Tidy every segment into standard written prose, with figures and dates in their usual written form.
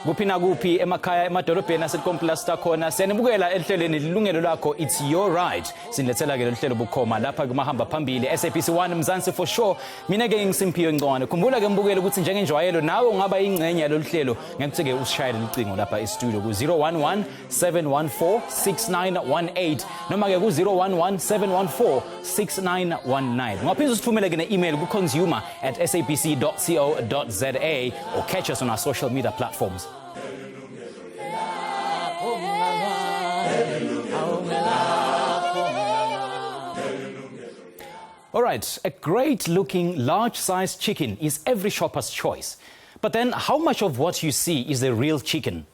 Kuphi nakuphi emakhaya emadolobheni asekomplasta khona senibukela ehlelweni Yilungelo Lakho, it's your right. Sinilethela ke lohlelo bukhoma lapha kumahamba phambili SABC 1 Mzansi for sure. Mina ke ngisimpiyo Ngcwane. Khumbula ke mbukele ukuthi njengenjwayelo nawe ungaba ingcenye yalohlelo ngekuthi ke usishayele icingo lapha e-studio ku 011 714 6918 noma ke ku 011 714 6919. Ungaphinda usithumele ke ne-email ku consumer@sabc.co.za or catch us on our social media platforms. All right, a great-looking, large-sized chicken is every shopper's choice. But then, how much of what you see is the real chicken?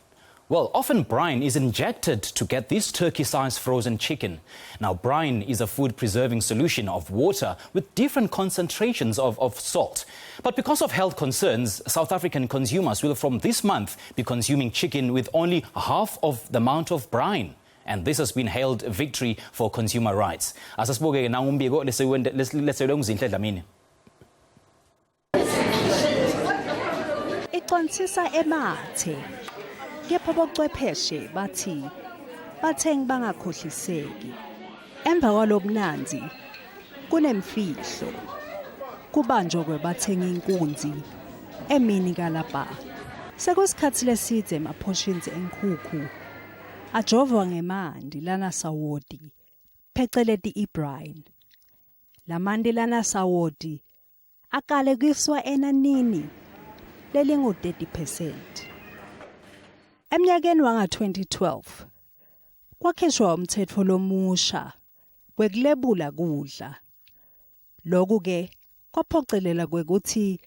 Well, often brine is injected to get this turkey-sized frozen chicken. Now, brine is a food-preserving solution of water with different concentrations of salt. But because of health concerns, South African consumers will from this month be consuming chicken with only half of the amount of brine. And this has been hailed a victory for consumer rights. Asasibuke na umbiko leselwe nguzinhle Dlamini. Iqonsisa emathe. Kepha bochwepheshe bathi bathengi bangakhohliseki. Emva kwalobunanzi kunemfihlo. Kubanjwa kwebathengi inkunzi emini kalapa. Sekusikhathi lesidze emaportions enkukhu. Ajovwa ngemandi lana sawodi, pheceleti ibrine. Lamandi lana sawodi, akale kiswa enanini, lelingu 30%. Emnyakeni wanga 2012, kwakhishwa umthetho lomusha, kwekulebula kudla. Loku ke, kwaphocelela kwekuthi,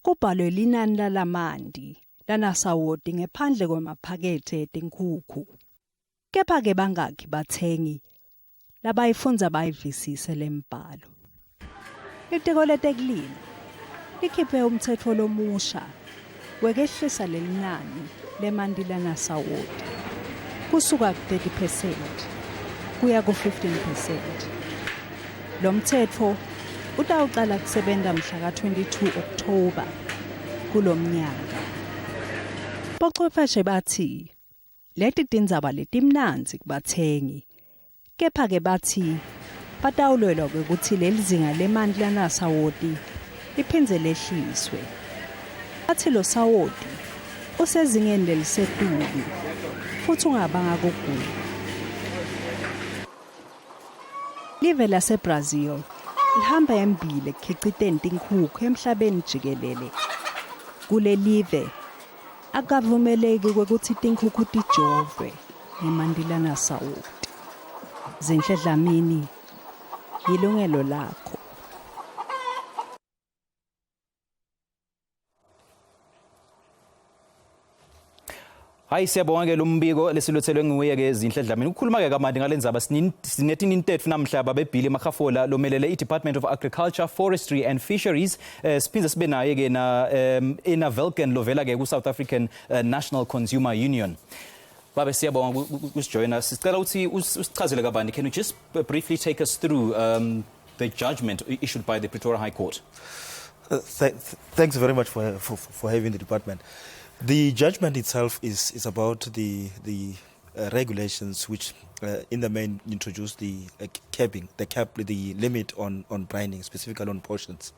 kubhalwe linani lalamandi, lana sawodi ngephandle kwemaphakethe etinkhukhu. Kepha ke bangakhi bathengi labayifunza bayivisise lembhalo. Litiko letekulima likhiphe umthetho lomusha wekehlisa lelinani lemandi lana sawodi kusuka ku 30% kuya ku 15%. Lo mthetho utawuqala kusebenza mhla ka 22 October kulomnyaka. Bochwepheshe bathi leti tindzaba letimnanzi kubathengi. Kepha ke bathi batawulelwa ukuthi lelizinga lemandi lana sawodi liphindze lehliswe. Bathi lo sawodi usezingeni lelisetulu futhi ungabanga kugula. Live laseBrazil lihamba embili ekukhiciteni tinkhukhu emhlabeni jikelele. Kule live akavumeleki ukuthi tinkhukhu tijove ngemandi lana sawodi. Zinhle Dlamini, Yilungelo Lakho. Hayi siyabonga ke lo mbiko lesilothelwe nguye ke Zinhle Dlamini. Ukukhuluma ke kamandi ngalendzaba sinethini intetfu namhlaba bebhili Makhafola lomelele iDepartment of Agriculture, Forestry and Fisheries. Siphinde sibe naye ke na ina Wilken lovela ke ku South African National Consumer Union. Babe siyabonga kusijoyina. Sicela ukuthi usichazele kabandi. Can you just briefly take us through the judgment issued by the Pretoria High Court? Thanks very much for having the department. The judgment itself is about the regulations which in the main introduce the the limit on brining, specifically on portions.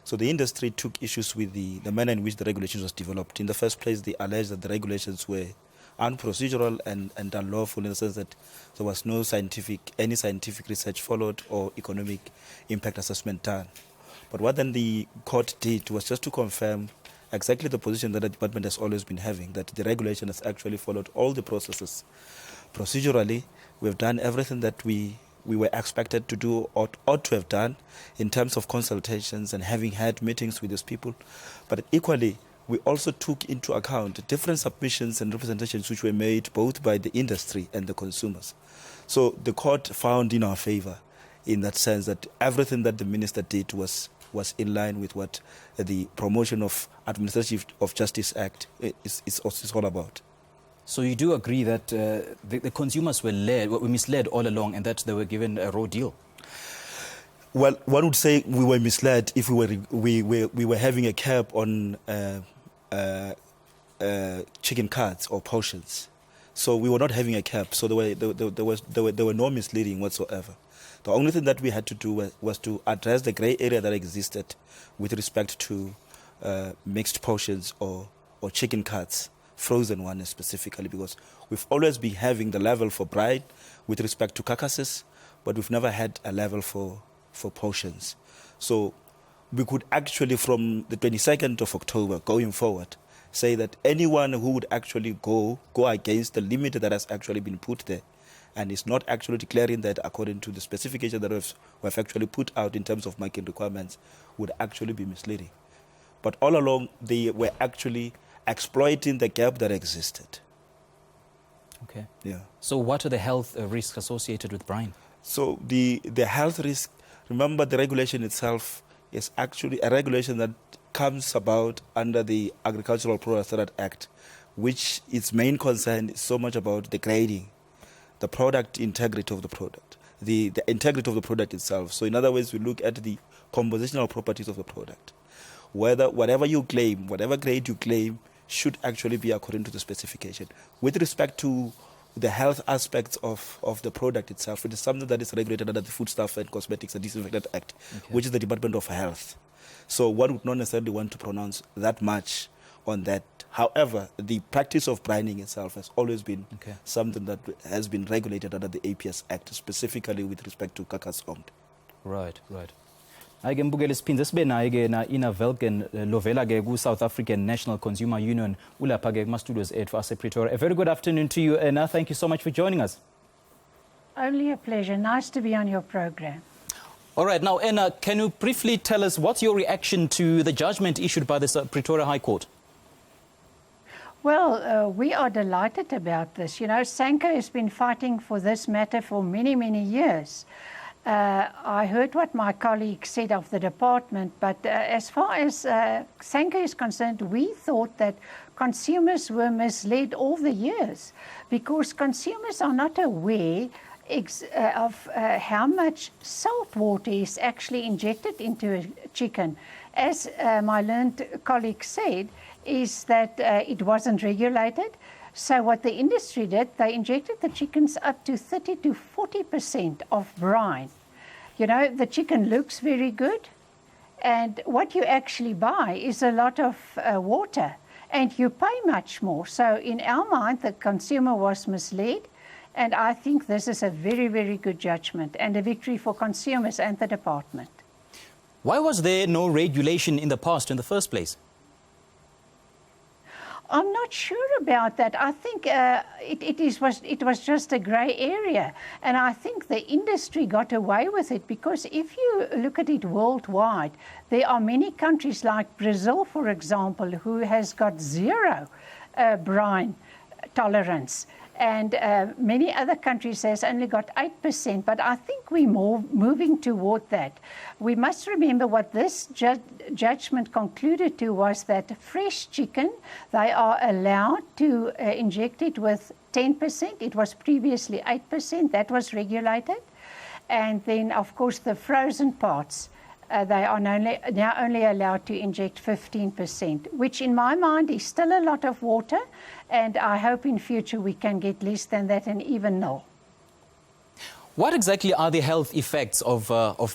So the industry took issues with the manner in which the regulations was developed. In the first place, they alleged that the regulations were unprocedural and unlawful in the sense that there was no any scientific research followed or economic impact assessment done. But what then the court did was just to confirm exactly the position that the department has always been having, that the regulation has actually followed all the processes. Procedurally, we've done everything that we were expected to do or ought to have done in terms of consultations and having had meetings with these people. But equally, we also took into account different submissions and representations which were made both by the industry and the consumers. So the court found in our favour in that sense that everything that the minister did was in line with what the promotion of Administrative of Justice Act is all about. So you do agree that the consumers were misled all along and that they were given a raw deal? Well, one would say we were misled if we were having a cap on chicken cuts or portions. So we were not having a cap. So there were no misleading whatsoever. The only thing that we had to do was to address the grey area that existed with respect to mixed portions or chicken cuts, frozen ones specifically, because we've always been having the level for brine with respect to carcasses, but we've never had a level for portions. So we could actually, from the 22nd of October going forward, say that anyone who would actually go against the limit that has actually been put there and is not actually declaring that according to the specification that we've actually put out in terms of market requirements would actually be misleading. But all along, they were actually exploiting the gap that existed. Okay. Yeah. So what are the health risks associated with brine? So the health risk, remember the regulation itself is actually a regulation that comes about under the Agricultural Product Standard Act, which its main concern is so much about the grading, the product integrity of the product, the integrity of the product itself. So in other words, we look at the compositional properties of the product. Whatever you claim, whatever grade you claim, should actually be according to the specification. With respect to the health aspects of the product itself, it is something that is regulated under the Foodstuff and Cosmetics and Disinfectant Act, which is the Department of Health. So one would not necessarily want to pronounce that much on that. However, the practice of brining itself has always been something that has been regulated under the APS Act, specifically with respect to carcass owned. Right. Ayike mbukele siphindze sibe naye ke na ina Wilken lovela ke ku South African National Consumer Union ulapha ke kuma studios ethu ase Pretoria. A very good afternoon to you, Anna. Thank you so much for joining us. Only a pleasure. Nice to be on your program. All right, now Anna, can you briefly tell us what's your reaction to the judgment issued by the Pretoria High Court? Well, we are delighted about this. You know, SANCO has been fighting for this matter for many, many years. I heard what my colleague said of the department, but as far as SANCO is concerned, we thought that consumers were misled all the years because consumers are not aware of how much salt water is actually injected into a chicken. As my learned colleague said, is that it wasn't regulated. So what the industry did, they injected the chickens up to 30 to 40% of brine. You know, the chicken looks very good, and what you actually buy is a lot of water, and you pay much more. So in our mind, the consumer was misled, and I think this is a very, very good judgment and a victory for consumers and the department. Why was there no regulation in the past in the first place? I'm not sure about that. I think it was just a grey area. And I think the industry got away with it because if you look at it worldwide, there are many countries like Brazil, for example, who has got zero brine tolerance. And many other countries has only got 8%, but I think we're more moving toward that. We must remember what this judgment concluded to was that fresh chicken, they are allowed to inject it with 10%. It was previously 8%. That was regulated. And then, of course, the frozen parts, they are now only allowed to inject 15%, which in my mind is still a lot of water, and I hope in future we can get less than that and even no. What exactly are the health effects of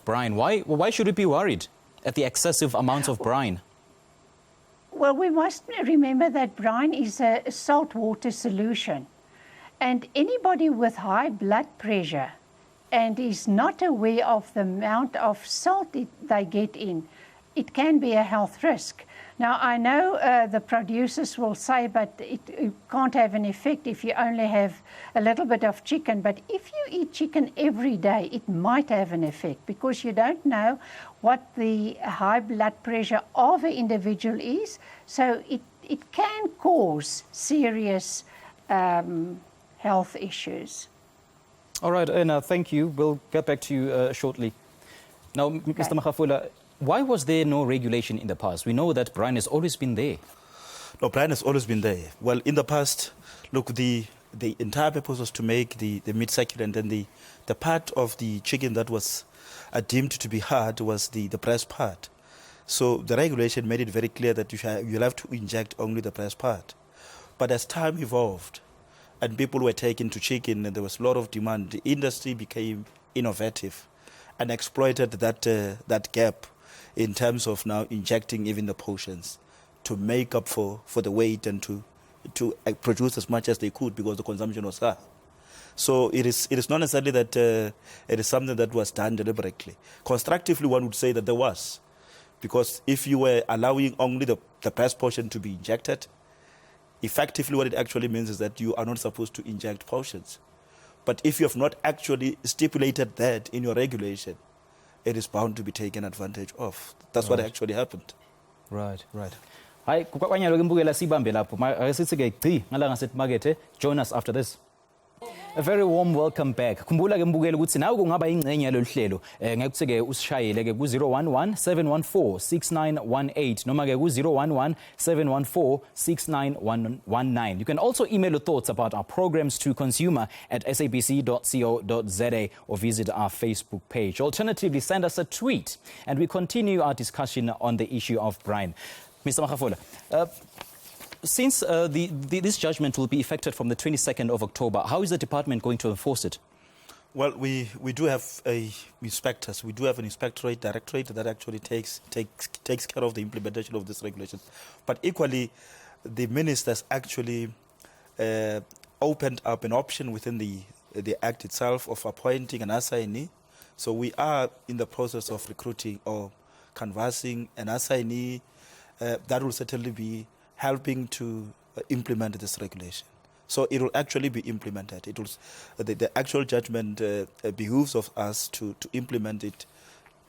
brine? Why should we be worried at the excessive amounts of brine? Well, we must remember that brine is a saltwater solution, and anybody with high blood pressure and is not aware of the amount of salt they get in, it can be a health risk. Now, I know the producers will say, but it can't have an effect if you only have a little bit of chicken. But if you eat chicken every day, it might have an effect because you don't know what the high blood pressure of an individual is. So it can cause serious health issues. All right, Anna, thank you. We'll get back to you shortly. Now, Mr. Makhafola, why was there no regulation in the past? We know that brine has always been there. No, brine has always been there. Well, in the past, look, the entire purpose was to make the meat succulent, and the part of the chicken that was deemed to be hard was the breast part. So the regulation made it very clear that you'll have to inject only the breast part. But as time evolved and people were taken to chicken and there was a lot of demand, the industry became innovative and exploited that gap in terms of now injecting even the portions to make up for the weight and to produce as much as they could because the consumption was high. So it is not necessarily that it is something that was done deliberately. Constructively, one would say that there was. Because if you were allowing only the breast portion to be injected, effectively what it actually means is that you are not supposed to inject portions. But if you have not actually stipulated that in your regulation, it is bound to be taken advantage of. That's what actually happened. Right. Hayi kukwanyalo kembukela sibambe lapho. Asithi ke gci ngalanga sethi market join us after this. A very warm welcome back. Khumbula ke mbukela ukuthi nawe kungaba ingcenye yalolu hlelo. Ngeke kuthi ke usishayele ke ku 011 714 6918 noma ke ku 011 714 6919. You can also email your thoughts about our programs to consumer@sabc.co.za or visit our Facebook page. Alternatively, send us a tweet and we continue our discussion on the issue of brine. Mr. Makhafola, since this judgment will be effected from the 22nd of October, how is the department going to enforce it? Well, we do have inspectors. We do have an inspectorate directorate that actually takes care of the implementation of this regulation. But equally, the ministers actually opened up an option within the Act itself of appointing an assignee. So we are in the process of recruiting or canvassing an assignee that will certainly be helping to implement this regulation. So it will actually be implemented. It will, the actual judgment behooves of us to implement it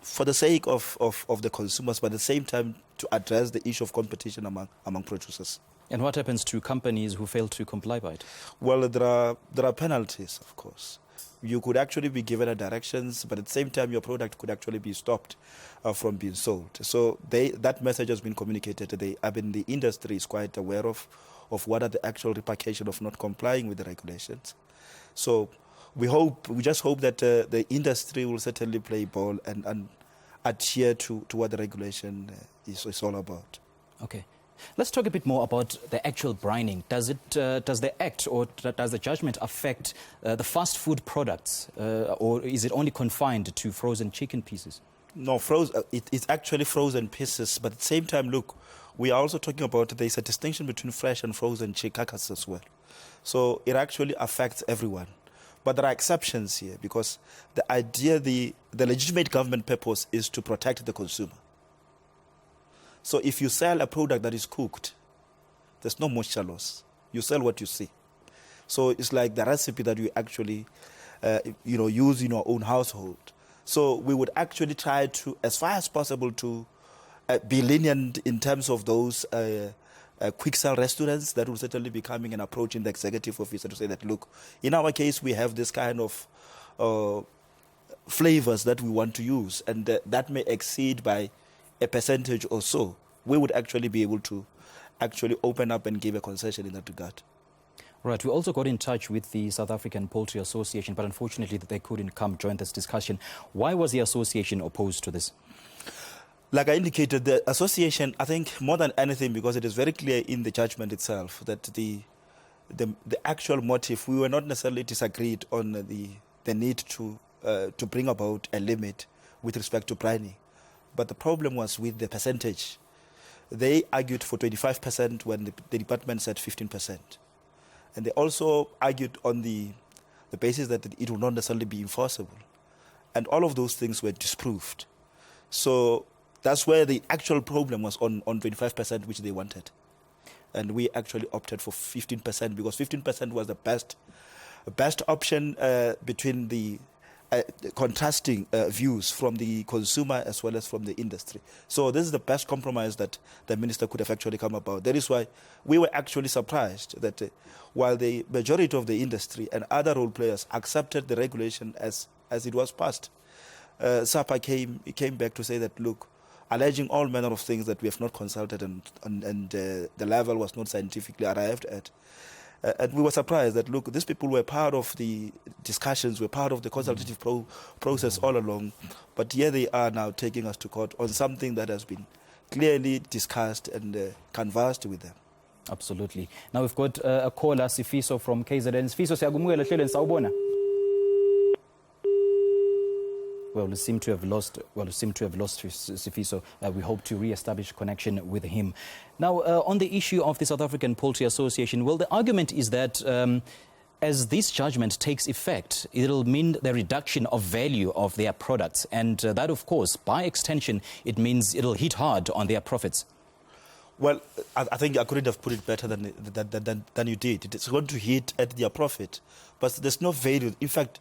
for the sake of the consumers, but at the same time to address the issue of competition among producers. And what happens to companies who fail to comply by it? Well, there are penalties, of course. You could actually be given directions, but at the same time, your product could actually be stopped from being sold. So that message has been communicated. The industry is quite aware of what are the actual repercussions of not complying with the regulations. So we just hope that the industry will certainly play ball and adhere to what the regulation is all about. Okay. Let's talk a bit more about the actual brining. Does the act or does the judgment affect the fast food products, or is it only confined to frozen chicken pieces? No, it's actually frozen pieces, but at the same time, look, we are also talking about there's a distinction between fresh and frozen chicken carcasses as well. So it actually affects everyone. But there are exceptions here because the legitimate government purpose is to protect the consumer. So if you sell a product that is cooked, there's no moisture loss. You sell what you see. So it's like the recipe that you actually use in your own household. So we would actually try to, as far as possible, to be lenient in terms of those quick sell restaurants that will certainly be coming and approaching the executive officer to say that, look, in our case, we have this kind of flavors that we want to use, and that may exceed by a percentage or so. We would actually be able to actually open up and give a concession in that regard. Right. We also got in touch with the South African Poultry Association, but unfortunately they couldn't come join this discussion. Why was the association opposed to this? Like I indicated, the association, I think more than anything, because it is very clear in the judgment itself that the actual motive, we were not necessarily disagreed on the need to bring about a limit with respect to brining. But the problem was with the percentage. They argued for 25% when the department said 15%. And they also argued on the basis that it will not necessarily be enforceable. And all of those things were disproved. So that's where the actual problem was on 25%, which they wanted. And we actually opted for 15% because 15% was the best option between the contrasting views from the consumer as well as from the industry. So this is the best compromise that the minister could have actually come about. That is why we were actually surprised that while the majority of the industry and other role players accepted the regulation as it was passed, SAPA came back to say that, look, alleging all manner of things that we have not consulted and the level was not scientifically arrived at. And we were surprised that, look, these people were part of the discussions, were part of the consultative process all along, but here they are now taking us to court on something that has been clearly discussed and canvassed with them. Absolutely. Now we've got a caller, Sifiso from KZN. Sifiso, siyagumukela hlelweni sawubona. Well, we seem to have lost Sifiso. We hope to re-establish connection with him. Now, on the issue of the South African Poultry Association, well, the argument is that as this judgment takes effect, it'll mean the reduction of value of their products. And that, of course, by extension, it means it'll hit hard on their profits. Well, I think I couldn't have put it better than you did. It's going to hit at their profit, but there's no value. In fact,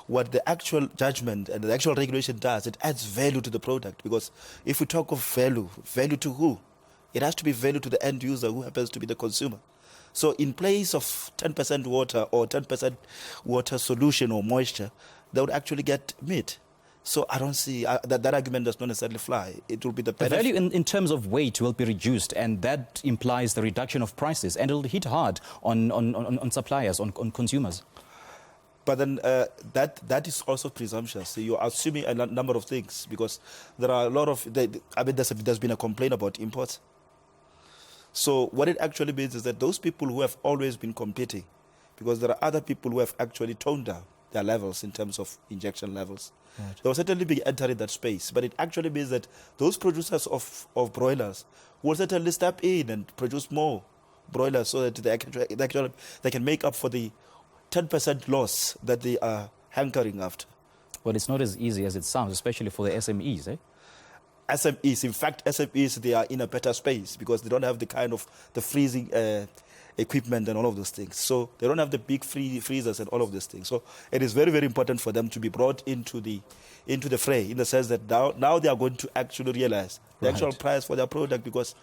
what the actual judgment and the actual regulation does, it adds value to the product. Because if we talk of value to who? It has to be value to the end user, who happens to be the consumer. So in place of 10% water or 10% water solution or moisture, they would actually get meat. So I don't see that argument does not necessarily fly. It will be the benefit. The value in terms of weight will be reduced, and that implies the reduction of prices, and it'll hit hard on suppliers, on consumers. But then that is also presumptuous. So you're assuming a number of things, because there are a lot of, there's been a complaint about imports. So what it actually means is that those people who have always been competing, because there are other people who have actually toned down their levels in terms of injection levels, right, they will certainly be entering that space. But it actually means that those producers of broilers will certainly step in and produce more broilers so that they can make up for the 10% loss that they are hankering after. Well, it's not as easy as it sounds, especially for the SMEs, eh? SMEs, in fact, SMEs, they are in a better space because they don't have the kind of the freezing equipment and all of those things. So they don't have the big freezers and all of these things. So it is very, very important for them to be brought into the fray, in the sense that now they are going to actually realize the actual price for their product, because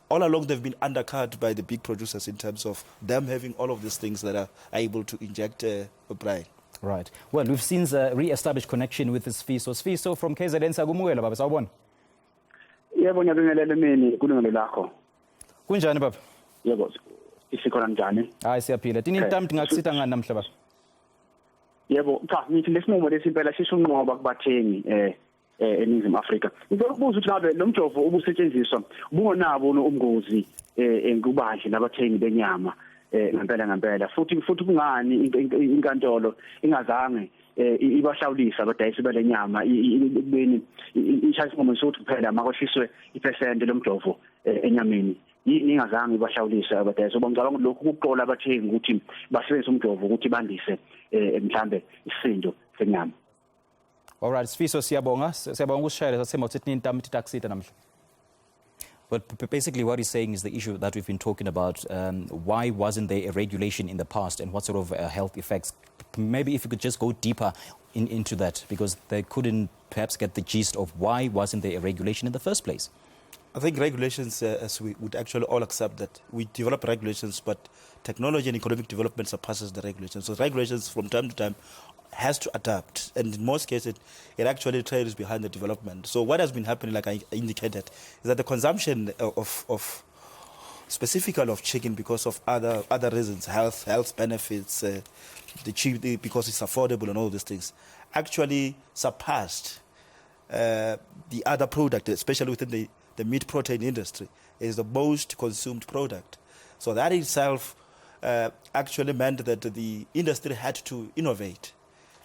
all along they've been undercut by the big producers in terms of them having all of these things that are able to inject brine. Right. Well, we've since re-established connection with Sifiso. Sifiso from KZN, siyagumukela baba, sawubona. Yebo, ngiyabingelela mina Yilungelo Lakho. Kunjani baba? Yebo, isikhona njani? Hayi siyaphila. Tini intambo ngakusita ngani namhla baba? Yebo, cha ngithi lesinqumo lesimpela sisunqoba kubathengi eNingizimu Afrika. Ngikubuza ukuthi ngabe lo mjovo obusetshenziswa bungonabo ubungozi kubadli nabathengi benyama ngempela futhi kungani inkantolo ingazange ibahlawulisa abadayisi balenyama ibeni ishaya isinqumo sokuthi kuphela makwehliswe iphesenti lomjovo enyameni, yini ingazange ibahlawulisa abadayisi? Ngicabanga ukuthi lokhu kuqola abathengi ukuthi basebenzise umjovo ukuthi bandise mhlambe isisindo senyama. All right, Sifiso, siyabonga ukusishayela sathemba ukuthi nintambo taxita namhla. But basically what he's saying is the issue that we've been talking about. Why wasn't there a regulation in the past, and what sort of health effects? Maybe if you could just go deeper into that, because they couldn't perhaps get the gist of why wasn't there a regulation in the first place. I think regulations, as we would actually all accept that we develop regulations, but technology and economic development surpasses the regulations. So regulations from time to time has to adapt, and in most cases it actually trails behind the development. So what has been happening, like I indicated, is that the consumption of specifically of chicken, because of other reasons, health benefits, because it's affordable and all these things, actually surpassed the other product, especially within the meat protein industry, is the most consumed product. So that itself actually meant that the industry had to innovate.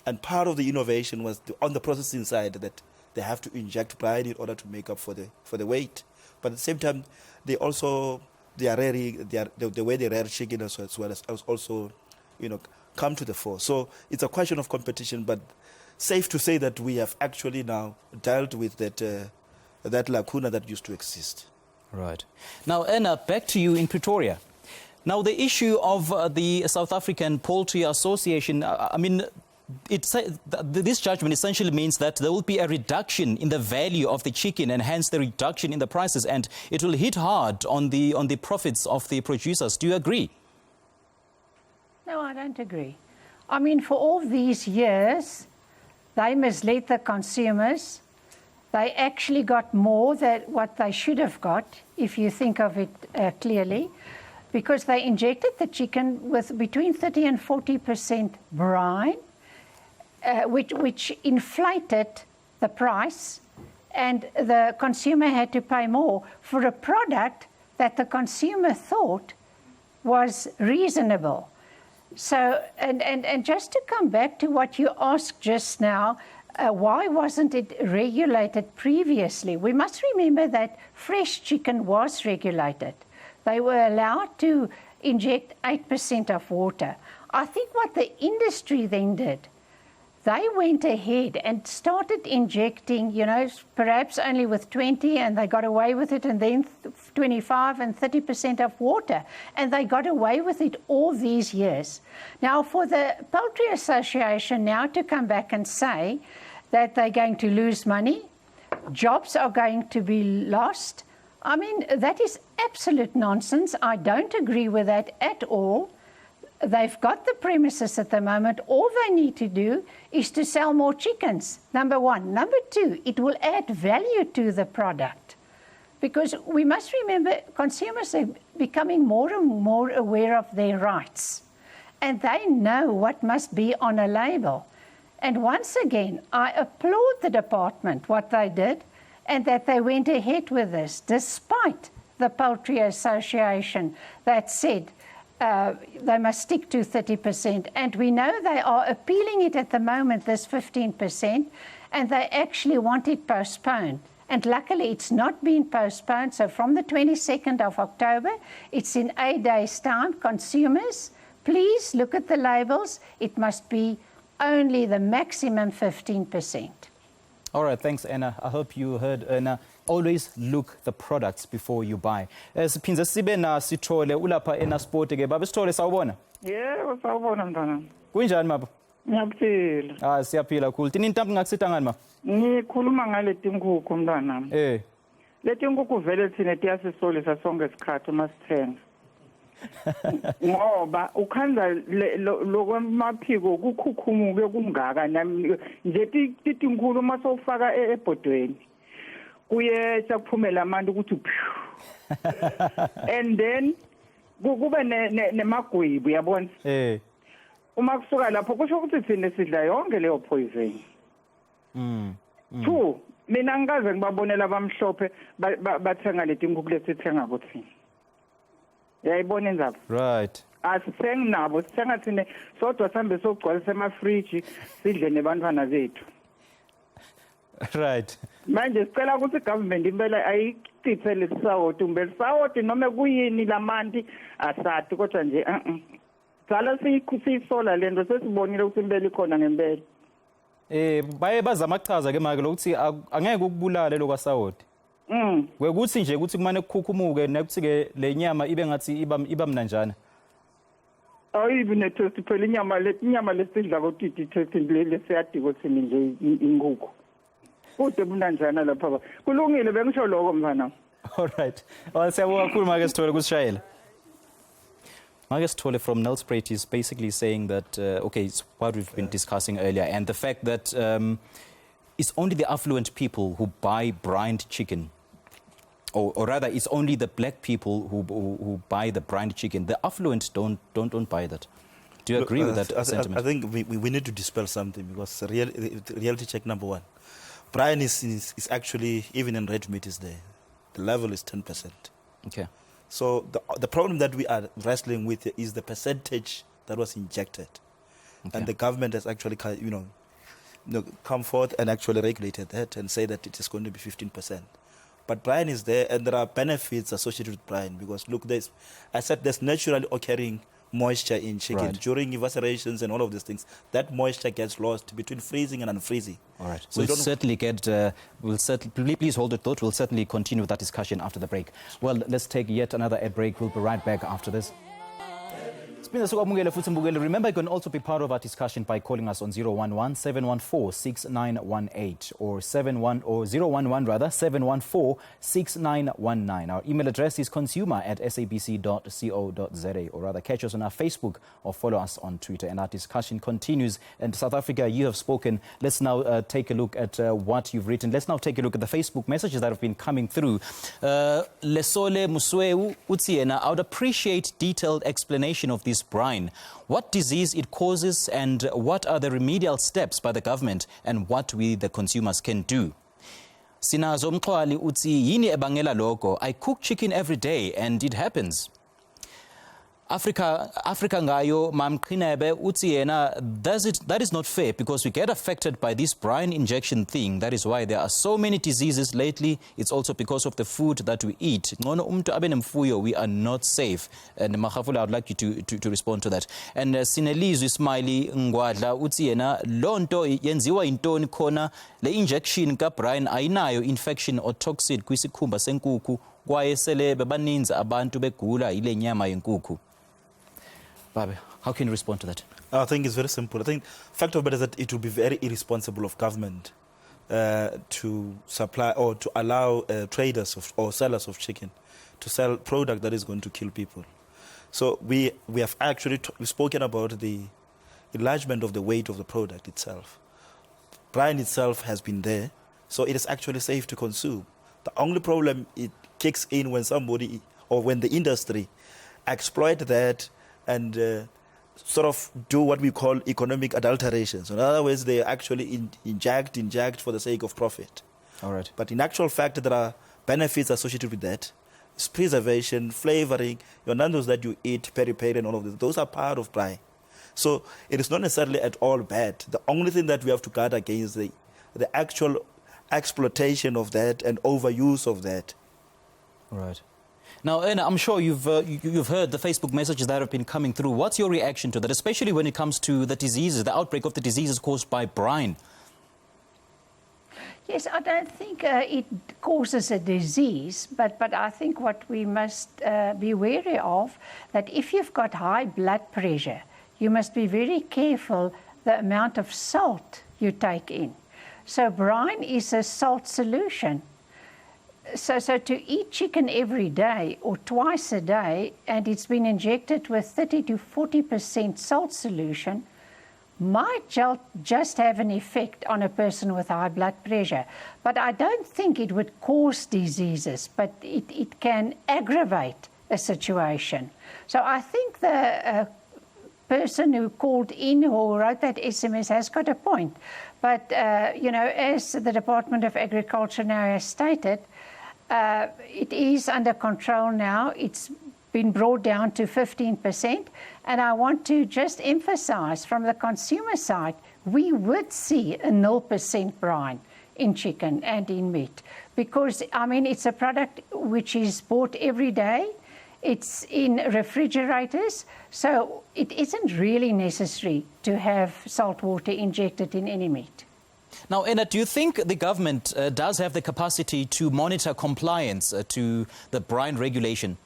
And part of the innovation was on the processing side, that they have to inject brine in order to make up for the weight. But at the same time, the way they rear chicken as well as also, come to the fore. So it's a question of competition, but safe to say that we have actually now dealt with that that lacuna that used to exist. Right. Now, Anna, back to you in Pretoria. Now, the issue of the South African Poultry Association, I mean, this judgment essentially means that there will be a reduction in the value of the chicken and hence the reduction in the prices, and it will hit hard on the profits of the producers. Do you agree? No, I don't agree. I mean, for all these years, they misled the consumers. They actually got more than what they should have got, if you think of it clearly, because they injected the chicken with between 30 and 40% brine, which inflated the price, and the consumer had to pay more for a product that the consumer thought was reasonable. So, and just to come back to what you asked just now, why wasn't it regulated previously? We must remember that fresh chicken was regulated. They were allowed to inject 8% of water. I think what the industry then did, they went ahead and started injecting, you know, perhaps only with 20, and they got away with it, and then 25 and 30% of water. And they got away with it all these years. Now, for the Poultry Association now to come back and say that they're going to lose money, jobs are going to be lost, I mean, that is absolute nonsense. I don't agree with that at all. They've got the premises at the moment. All they need to do is to sell more chickens, number one. Number two, it will add value to the product. Because we must remember, consumers are becoming more and more aware of their rights. And they know what must be on a label. And once again, I applaud the department, what they did, and that they went ahead with this, despite the Poultry Association that said, they must stick to 30%. And we know they are appealing it at the moment, this 15%, and they actually want it postponed. And luckily, it's not been postponed. So from the 22nd of October, it's in 8 days' time. Consumers, please look at the labels. It must be only the maximum 15%. All right, thanks, Anna. I hope you heard Anna. Always look the products before you buy. Siphinze sibe na Sithole ulapha eNasport ke baba Sithole sawubona? Yebo sawubona mntana. Kunjani mama? Ngiyaphila. Ah siyaphila cool. Tini intambo ngakusita ngani ma? Ngikhuluma ngale tinkukhu mntana. Leti nkukhu vele thina tiyasisolisa sonke isikhathi masithenga. Ngoba ukhanda lokwemaphiko kukhukhumuke kungaka nje tinkulu masofaka ebhodweni. Kuye sakuphumela amandla ukuthi and then kube nemagwebu yabona uma kusuka lapho kusho ukuthi thina sidla yonke leyo poison. Two, mina ngikaze ngibabonela abamhlophe bathenga leti nkukhu lesithenga kuthina. Yayibona indaba. Right. Asithengi nabo sithenga thina sodwa sihambe sogcwalisa emafriji sidle nebantwana bethu. Right. Manje sicela ukuthi government impela ayichithele isawoti umbele sawoti noma kuyini lamanti asathi kodwa nje Sala siyisola lento sesibonile ukuthi impela ikhona ngempela. Baye bazama ukuchaza ke manje lokuthi angeke ukubulale lokwasawoti. Wekuthi nje ukuthi kumane kukhukhumuke nekuthi ke le nyama ibe ngathi iba mnanjana. Ayibi netest phela inyama lesidla kodwa test lele siyadika thini nje inkukhu. Kude mnanjana lapha. Kulungile bengisho lokho mfana. All right. Well, siyabonga kakhulu make Sithole kusishayela. Make Sithole from Nelspruit is basically saying that okay, it's what we've been discussing earlier, and the fact that it's only the affluent people who buy brined chicken. Or rather, it's only the black people who buy the brined chicken. The affluent don't buy that. Do you agree with that sentiment? I think we need to dispel something because reality check number one. Brine is actually, even in red meat, is there. The level is 10%. Okay. So the problem that we are wrestling with is the percentage that was injected. Okay. And the government has actually, come forth and actually regulated that and say that it is going to be 15%. But brine is there, and there are benefits associated with brine because look, I said there's naturally occurring moisture in chicken. Right. During evaporations and all of these things, that moisture gets lost between freezing and unfreezing. All right. So We'll certainly get, please hold it thought. We'll certainly continue with that discussion after the break. Well, let's take yet another ad break. We'll be right back after this. Remember, you can also be part of our discussion by calling us on 011-714-6918 or 714-6919. Our email address is consumer@sabc.co.za, or rather catch us on our Facebook or follow us on Twitter. And our discussion continues. And South Africa, you have spoken. Let's now take a look at what you've written. Let's now take a look at the Facebook messages that have been coming through. Lesole Musweu Utsiena, I would appreciate detailed explanation of this brine, what disease it causes, and what are the remedial steps by the government and what we the consumers can do. Sinazo Mxwali utsi yini ebangela lokho. I cook chicken every day and it happens. Africa ngayo mamqhinebe uthi yena, that is not fair because we get affected by this brine injection thing. That is why there are so many diseases lately. It's also because of the food that we eat. We are not safe. And Makhafola, I would like you to respond to that. And Sinelizwi Smiley Ngwadla uthi yena, lonto yenziwa intoni khona le injection ka brine ayinayo infection or toxin kwisikhumba senkukhu kwaye sele bebaninzi abantu begula ile nyama yenkukhu. Babe, how can you respond to that? I think it's very simple. I think the fact of the matter is that it would be very irresponsible of government to supply or to allow traders or sellers of chicken to sell product that is going to kill people. So we have actually spoken about the enlargement of the weight of the product itself. Brine itself has been there, so it is actually safe to consume. The only problem it kicks in when somebody or when the industry exploit that and sort of do what we call economic adulteration. So in other words, they actually inject for the sake of profit. All right. But in actual fact, there are benefits associated with that. It's preservation, flavoring, your nandos that you eat, peri-peri and all of this. Those are part of brine. So it is not necessarily at all bad. The only thing that we have to guard against is the actual exploitation of that and overuse of that. All right. Now, Anna, I'm sure you've heard the Facebook messages that have been coming through. What's your reaction to that, especially when it comes to the diseases, the outbreak of the diseases caused by brine? Yes, I don't think it causes a disease, but I think what we must be wary of, that if you've got high blood pressure, you must be very careful the amount of salt you take in. So brine is a salt solution. So to eat chicken every day or twice a day, and it's been injected with 30 to 40% salt solution, might just have an effect on a person with high blood pressure. But I don't think it would cause diseases, but it can aggravate a situation. So I think the person who called in or wrote that SMS has got a point. But, as the Department of Agriculture now has stated, it is under control now. It's been brought down to 15%. And I want to just emphasize from the consumer side, we would see a 0% brine in chicken and in meat. Because, it's a product which is bought every day. It's in refrigerators. So it isn't really necessary to have salt water injected in any meat. Now, Anna, do you think the government does have the capacity to monitor compliance to the brine regulation?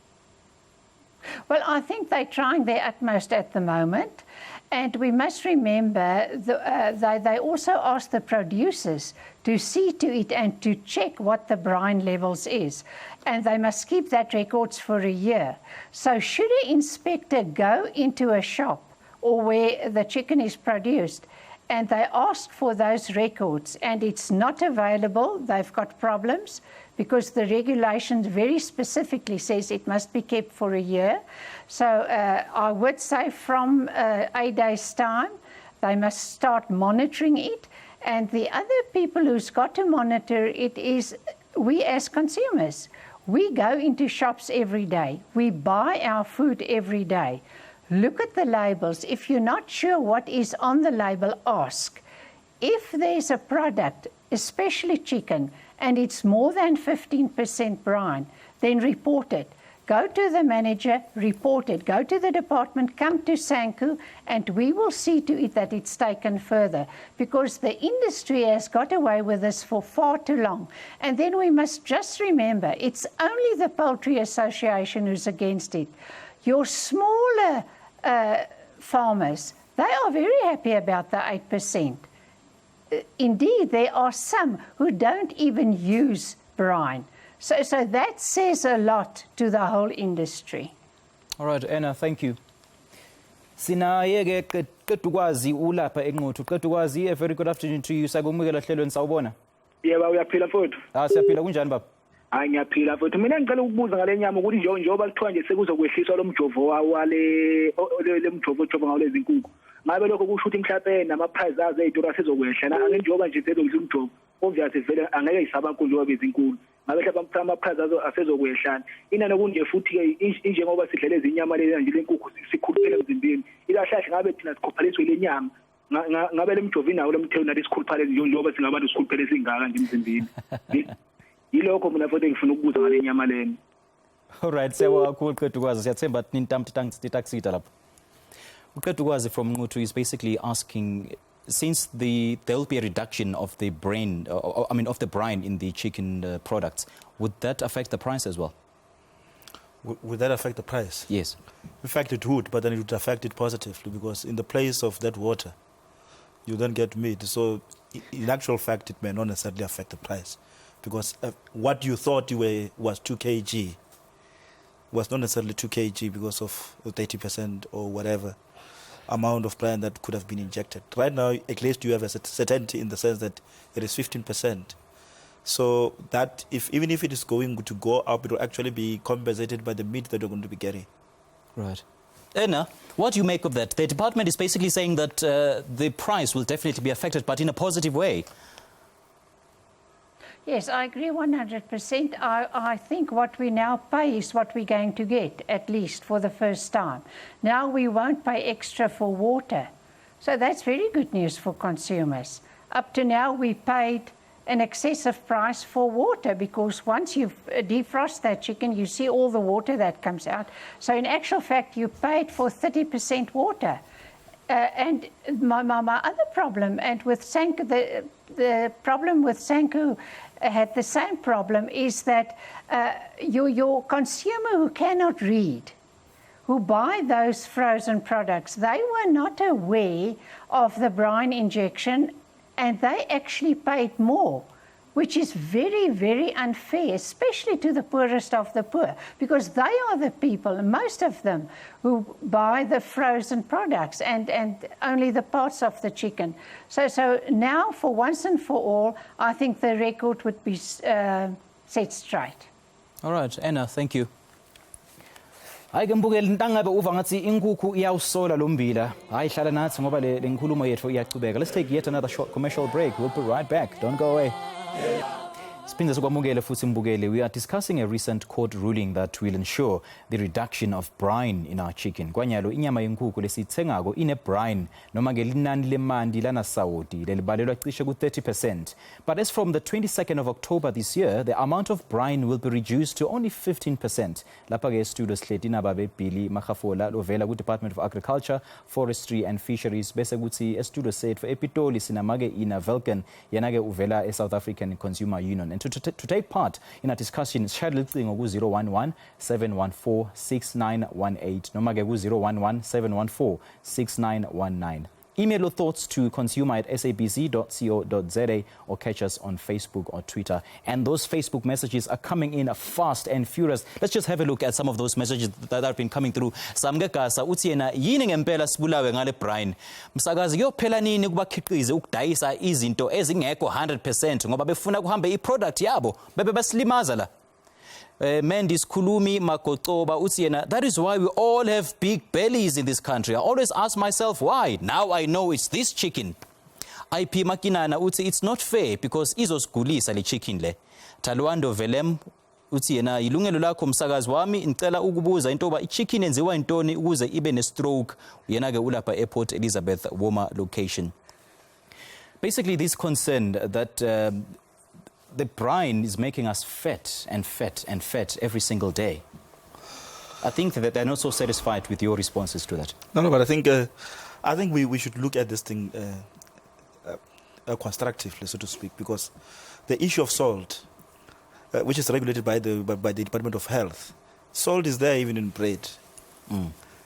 Well, I think they're trying their utmost at the moment. And we must remember they also ask the producers to see to it and to check what the brine levels is. And they must keep that records for a year. So should an inspector go into a shop or where the chicken is produced, and they ask for those records and it's not available, they've got problems, because the regulation very specifically says it must be kept for a year. So I would say from 8 days' time, they must start monitoring it. And the other people who's got to monitor it is we as consumers. We go into shops every day. We buy our food every day. Look at the labels. If you're not sure what is on the label, ask. If there's a product, especially chicken, and it's more than 15% brine, then report it. Go to the manager, report it. Go to the department, come to SANCU, and we will see to it that it's taken further, because the industry has got away with this for far too long. And then we must just remember, it's only the Poultry Association who's against it. Your smaller farmers, they are very happy about the 8%. Indeed, there are some who don't even use brine. So that says a lot to the whole industry. All right, Anna, thank you. Sinaye ke Qedukwazi ulapha eNquthu. Qedukwazi, a very good afternoon to you. Sakumukela hlelweni sawubona. Yebo uyaphila mfowethu. Siyaphila kunjani baba? Hayi ngiyaphila mfowethu. Mina ngicela ukubuza ngale nyama ukuthi njengoba kuthiwa nje sekuzokwehliswa lo mjovo wale mjovo ngawo lezi nkukhu. Ngabe lokho kusho ukuthi mhlawumbe nama-price azo ey'toro asezokwehla. Njengoba nje sezokuza umjovo, obviously vele angeke yisaba kakhulu njengoba bezinkulu. Ngabe mhlawumbe ama-price azo asezokwehla. Inani okunje futhi-ke injengoba sidlele izinyama lezi nje lenkukhu sikhuluphele emzimbeni. Ilahlahle ngabe thina sikhuphaliswe le nyama. Ngabe le mjovo inawo le mthelo nathi sikhuluphale njengoba singabantu sikhuphele esingaka nje emzimbeni. Yilokho mina futhi ngifuna ukubuza ngale nyama leni. All right, siyabonga kakhulu Qedukwazi. Siyathemba nintamtaksita lapho. Qedukwazi from Nquthu is basically asking, since there'll be a reduction of the brine, of the brine in the chicken products, would that affect the price as well? Would that affect the price? Yes. In fact, it would, but then it would affect it positively, because in the place of that water, you don't get meat. So in actual fact, it may not necessarily affect the price, because what you thought was 2 kg was not necessarily 2 kg because of 30% or whatever amount of brine that could have been injected. Right now, at least you have a certainty in the sense that it is 15%. So that even if it is going to go up, it will actually be compensated by the meat that you're going to be getting. Right. Anna, what do you make of that? The department is basically saying that the price will definitely be affected, but in a positive way. Yes, I agree 100%. I think what we now pay is what we're going to get, at least for the first time. Now we won't pay extra for water. So that's very good news for consumers. Up to now, we paid an excessive price for water, because once you defrost that chicken, you see all the water that comes out. So in actual fact, you paid for 30% water. And my other problem, and with SANCU, the problem with SANCU had the same problem, is that your consumer who cannot read, who buy those frozen products, they were not aware of the brine injection, and they actually paid more, which is very, very unfair, especially to the poorest of the poor, because they are the people, most of them, who buy the frozen products and only the parts of the chicken. So now, for once and for all, I think the record would be set straight. All right, Anna, thank you. Hayi ke mbukeli ntangabe uva ngathi inkukhu iyawusola lo mbila. Hayi hlala nathi ngoba le nkulumo yethu iyachubeka. Let's take yet another short commercial break. We'll be right back. Don't go away. We are discussing a recent court ruling that will ensure the reduction of brine in our chicken. Kwanyalo inyama yenkukhu lesithengako ine brine noma ke linani lemandi lana Saudi lelibalelwa cishe ku 30%. But as from the 22nd of October this year, the amount of brine will be reduced to only 15%. Lapha ke studio sihleti nababe Billy Makhafola lovela ku Department of Agriculture, Forestry and Fisheries, bese kuthi studio sethu ePitoli sinamake ina Wilken yena ke uvela South African Consumer Union. And to take part in a discussion, share listening ku 011-714-6918 noma ke ku 011-714-6919. Email your thoughts to consumer@sabc.co.za or catch us on Facebook or Twitter. And those Facebook messages are coming in fast and furious. Let's just have a look at some of those messages that have been coming through. Samgegasa uthi yena yini ngempela sibulawe ngale brine. Msakazi kuyophela nini kubakhiqize ukudayisa izinto ezingekho 100% ngoba befuna kuhambe iproduct yabo bebe basilimaza la. Mendes Kulumi Makotoba Utsiena, that is why we all have big bellies in this country. I always ask myself why. Now I know it's this chicken. IP Makinana Utsi, it's not fair because izos gulisa le chicken le. Talwando Velem Utsiena, Yilungelo Lakho msakazi wami intela ukubuza intoba ichicken enziwa intoni ukuze ibe ne stroke yenake ulapha airport Elizabeth Woma location. Basically this concerned that the brine is making us fat and fat and fat every single day. I think that they're not so satisfied with your responses to that. No, but I think we should look at this thing constructively, so to speak, because the issue of salt, which is regulated by the Department of Health, salt is there even in bread.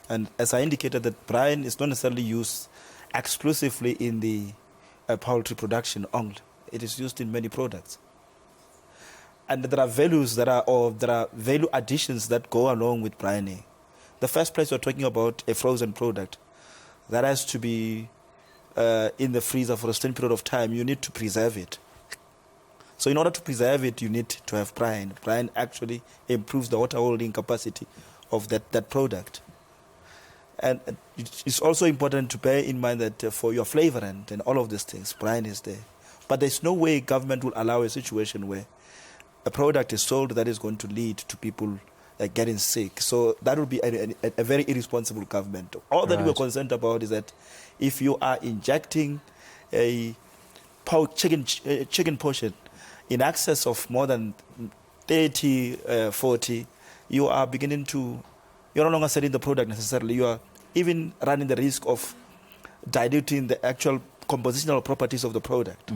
And as I indicated, that brine is not necessarily used exclusively in the poultry production only. It is used in many products. And there are value additions that go along with brining. The first place we're talking about a frozen product that has to be in the freezer for a certain period of time. You need to preserve it. So in order to preserve it, you need to have brine. Brine actually improves the water holding capacity of that product. And it's also important to bear in mind that for your flavorant and all of these things, brine is there. But there's no way government will allow a situation where a product is sold that is going to lead to people getting sick. So that would be a very irresponsible government. All that we're concerned about is that if you are injecting a chicken portion in excess of more than 30, 40, you are beginning to, you're no longer selling the product necessarily. You are even running the risk of diluting the actual compositional properties of the product.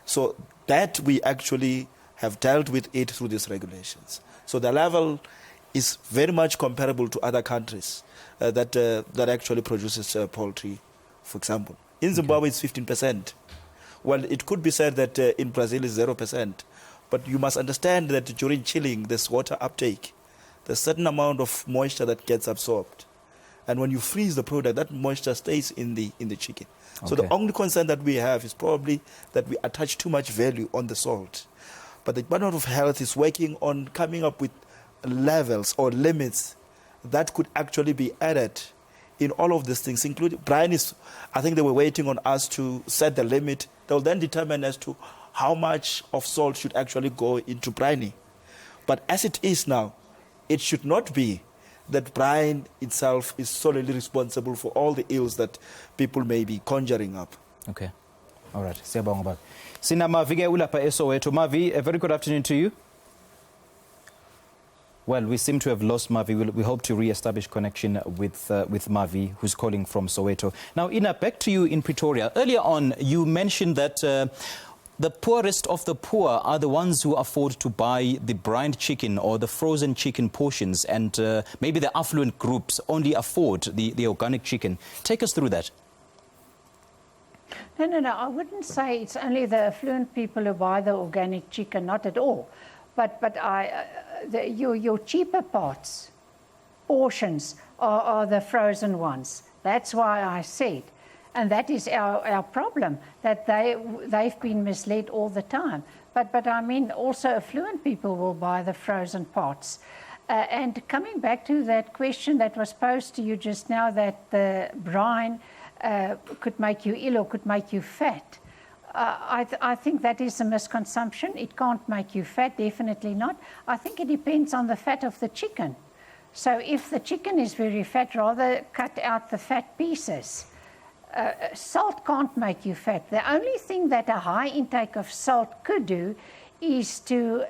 So that we actually have dealt with it through these regulations. So the level is very much comparable to other countries that actually produces poultry, for example. In Zimbabwe, it's 15%. Well, it could be said that in Brazil it's 0%. But you must understand that during chilling, there's water uptake. There's a certain amount of moisture that gets absorbed. And when you freeze the product, that moisture stays in the chicken. So the only concern that we have is probably that we attach too much value on the salt. But the Department of Health is working on coming up with levels or limits that could actually be added in all of these things, including brine is, I think they were waiting on us to set the limit. They'll then determine as to how much of salt should actually go into brining. But as it is now, it should not be that brine itself is solely responsible for all the ills that people may be conjuring up. Okay. All right. Siyabonga. Sina Mavi ke ulapha eSoweto. Mavi, a very good afternoon to you. Well, we seem to have lost Mavi. We hope to re-establish connection with Mavi, who's calling from Soweto. Now, Ina, back to you in Pretoria. Earlier on, you mentioned that the poorest of the poor are the ones who afford to buy the brined chicken or the frozen chicken portions, and maybe the affluent groups only afford the organic chicken. Take us through that. No, I wouldn't say it's only the affluent people who buy the organic chicken, not at all. But your cheaper portions are the frozen ones. That's why I said. And that is our problem, that they've been misled all the time. But I mean, also affluent people will buy the frozen parts. And coming back to that question that was posed to you just now, that the brine could make you ill or could make you fat, I think that is a misconception. It can't make you fat, definitely not. I think it depends on the fat of the chicken. So if the chicken is very fat, rather cut out the fat pieces. Salt can't make you fat. The only thing that a high intake of salt could do is to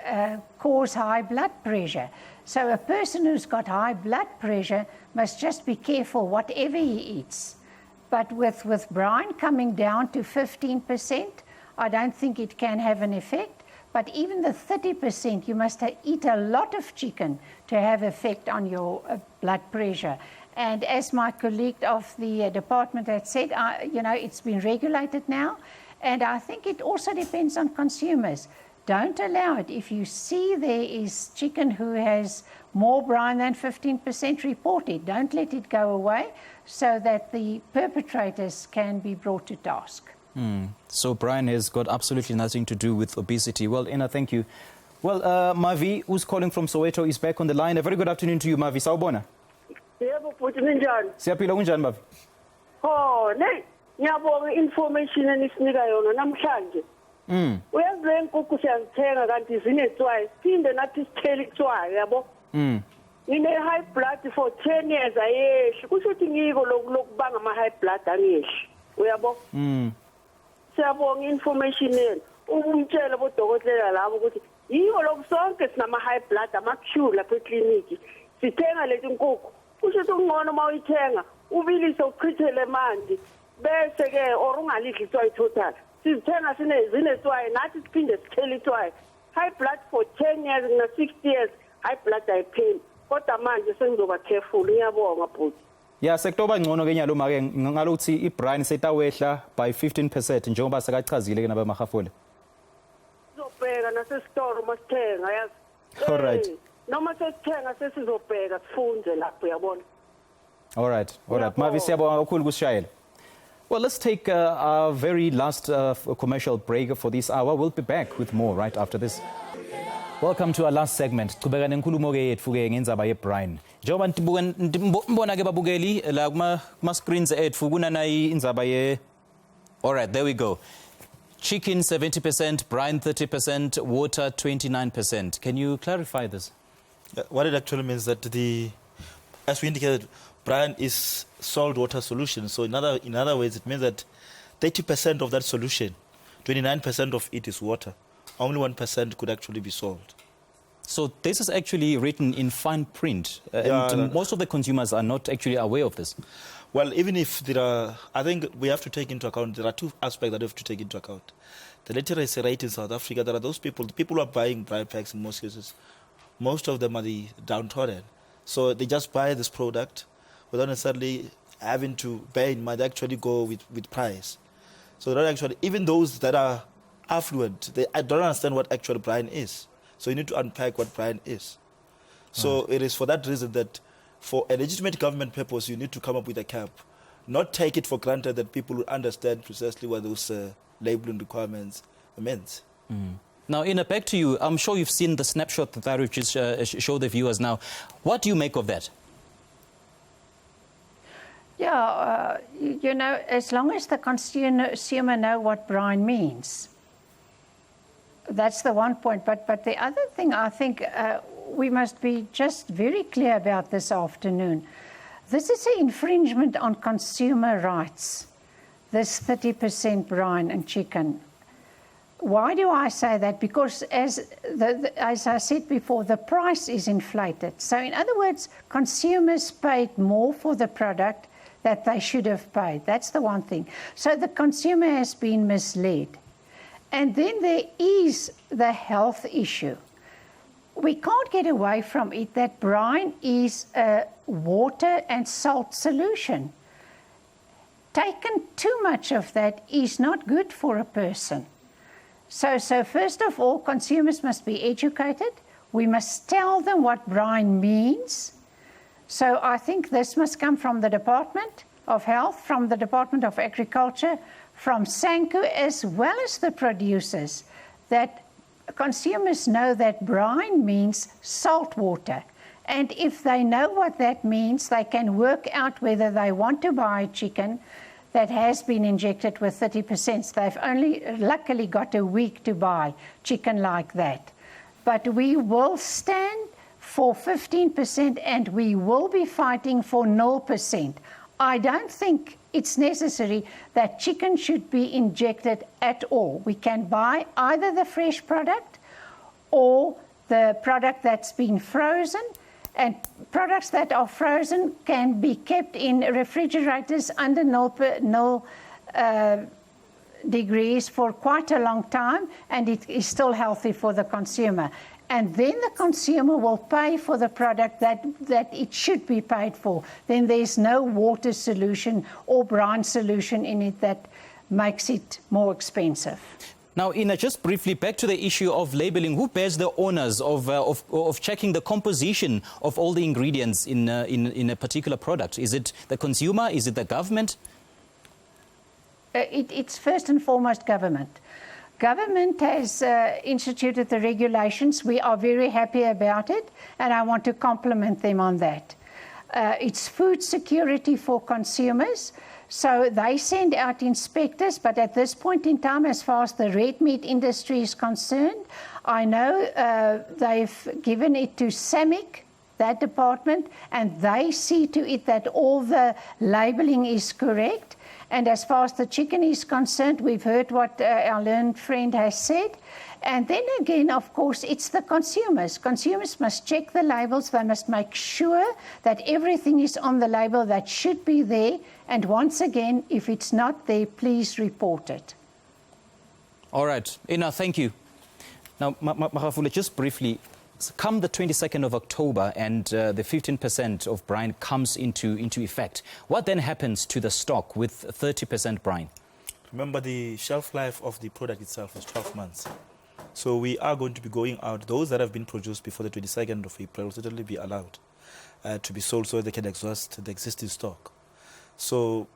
cause high blood pressure. So a person who's got high blood pressure must just be careful whatever he eats. But with brine coming down to 15%, I don't think it can have an effect. But even the 30%, you must eat a lot of chicken to have effect on your blood pressure. And as my colleague of the department had said, it's been regulated now. And I think it also depends on consumers. Don't allow it. If you see there is chicken who has more brine than 15%, report it. Don't let it go away so that the perpetrators can be brought to task. So brine has got absolutely nothing to do with obesity. Well, Ina, thank you. Well, Mavi, who's calling from Soweto, is back on the line. A very good afternoon to you, Mavi. Sawubona. Yebo futhi ninjani? Siyaphila kunjani Mavi? Oh, ngiyabonga information enisinika yona namhlanje. Uyazi le nkukhu siyazithenga kanti zinetswayi. Phinde nathi sithele itswayi yabo. Ngine high blood for 10 years ayehli. Kusho ukuthi ngiko lokubanga ama high blood angehli. Uyabo? Siyabonga information yenu. Umtshela bodokotela labo ukuthi yiyo lokusonke sinama high blood ama queue lapha eclinic. sithenga leti nkukhu kusho ukuthi ungcono uma uyithenga ubilise uchithele emanzi bese ke or ungalidli itswayi total sizithenga zinetswayi nathi siphinde sithele itswayi high blood for 10 years na 60 years high blood ayipheli kodwa manje sengizoba careful ngiyabonga bhuti. Ya sekutoba ngcono ke nyalo make ngalokuthi ibrine setawehla by 15% njengoba sekachazile ke naba Makhafola. Sizobheka nasesitoro masithenga yazi. All right. Noma sesithenga sesizobheka sifunde lapho uyabona. All right. Mavi siyabonga kakhulu kusishayela. Well, let's take our very last commercial break for this hour. We'll be back with more right after this. Welcome to our last segment. Qhubeka nenkulumo ke yethu ke ngendzaba yebrine. Njengoba mbona ke babukeli la kuma screens ethu kunana indzaba ye. All right, there we go. Chicken 70%, brine 30%, water 29%. Can you clarify this? What it actually means that as we indicated, brine is salt water solution. So in other words, it means that 30% of that solution, 29% of it is water. Only 1% could actually be salt. So this is actually written in fine print, and most of the consumers are not actually aware of this. Well, even if there are, I think we have to take into account, there are two aspects that we have to take into account. The literacy rate in South Africa, there are those people, the people who are buying brine packs in most cases, most of them are the downtrodden. So they just buy this product without necessarily having to bear in mind, actually go with price. So they don't actually, even those that are affluent, I don't understand what actual brine is. So you need to unpack what brine is. So it is for that reason that for a legitimate government purpose, you need to come up with a cap. Not take it for granted that people will understand precisely what those labeling requirements meant. Now, Ina, back to you. I'm sure you've seen the snapshot that I just show the viewers now. What do you make of that? Yeah, you know, as long as the consumer know what brine means, that's the one point. But the other thing I think we must be just very clear about this afternoon. This is an infringement on consumer rights, this 30% brine and chicken. Why do I say that? Because as I said before, the price is inflated. So in other words, consumers paid more for the product that they should have paid. That's the one thing. So the consumer has been misled. And then there is the health issue. We can't get away from it that brine is a water and salt solution. Taken too much of that is not good for a person. So first of all, consumers must be educated. We must tell them what brine means. So I think this must come from the Department of Health, from the Department of Agriculture, from SANCO, as well as the producers, that consumers know that brine means salt water. And if they know what that means, they can work out whether they want to buy chicken that has been injected with 30%. They've only luckily got a week to buy chicken like that. But we will stand for 15% and we will be fighting for 0%. I don't think it's necessary that chicken should be injected at all. We can buy either the fresh product or the product that's been frozen, and products that are frozen can be kept in refrigerators under 0 degrees for quite a long time, and it is still healthy for the consumer. And then the consumer will pay for the product that it should be paid for. Then there's no water solution or brine solution in it that makes it more expensive. Now, Ina, just briefly back to the issue of labeling. Who bears the honors of checking the composition of all the ingredients in a particular product? Is it the consumer? Is it the government? It's first and foremost government. Government has instituted the regulations. We are very happy about it, and I want to compliment them on that. It's food security for consumers. So they send out inspectors, but at this point in time, as far as the red meat industry is concerned, I know they've given it to SAMIC, that department, and they see to it that all the labeling is correct. And as far as the chicken is concerned, we've heard what our learned friend has said. And then again, of course, it's the consumers. Consumers must check the labels. They must make sure that everything is on the label that should be there. And once again, if it's not there, please report it. All right. Ina, thank you. Now, Makhafola, just briefly, come the 22nd of October and the 15% of brine comes into effect, what then happens to the stock with 30% brine? Remember, the shelf life of the product itself is 12 months. So we are going to be going out. Those that have been produced before the 22nd of April will certainly be allowed to be sold so they can exhaust the existing stock. So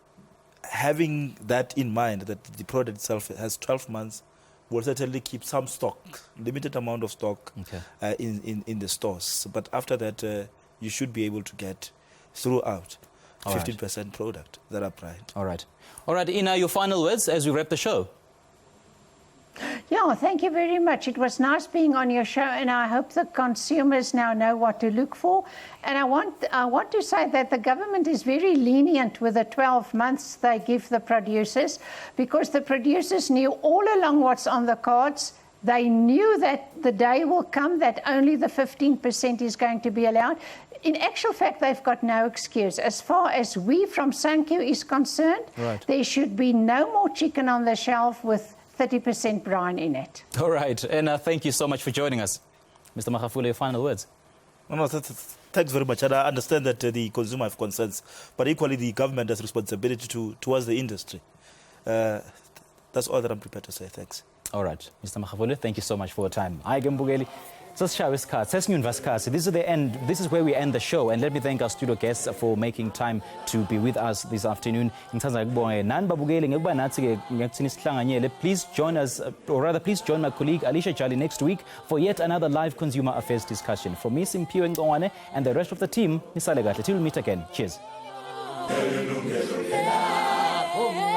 having that in mind, that the product itself has 12 months, will certainly keep some stock, limited amount of stock in the stores. But after that, you should be able to get throughout 15% product that are brine. All right. All right, Ina, your final words as we wrap the show. Yeah, thank you very much. It was nice being on your show, and I hope the consumers now know what to look for. And I want to say that the government is very lenient with the 12 months they give the producers, because the producers knew all along what's on the cards. They knew that the day will come that only the 15% is going to be allowed. In actual fact, they've got no excuse. As far as we from SANQ is concerned, there should be no more chicken on the shelf with 30% brine in it. All right. And thank you so much for joining us. Mr. Makhafola, your final words. No, thanks very much. And I understand that the consumer have concerns, but equally the government has responsibility towards the industry. That's all that I'm prepared to say. Thanks. All right. Mr. Makhafola, thank you so much for your time. This is where we end the show, and let me thank our studio guests for making time to be with us this afternoon. Please join us, or rather please join my colleague Alicia Jali next week for yet another live consumer affairs discussion. For me, Simpiwe Ngongwane, and the rest of the team, till we meet again. Cheers. Yilungelo Lakho.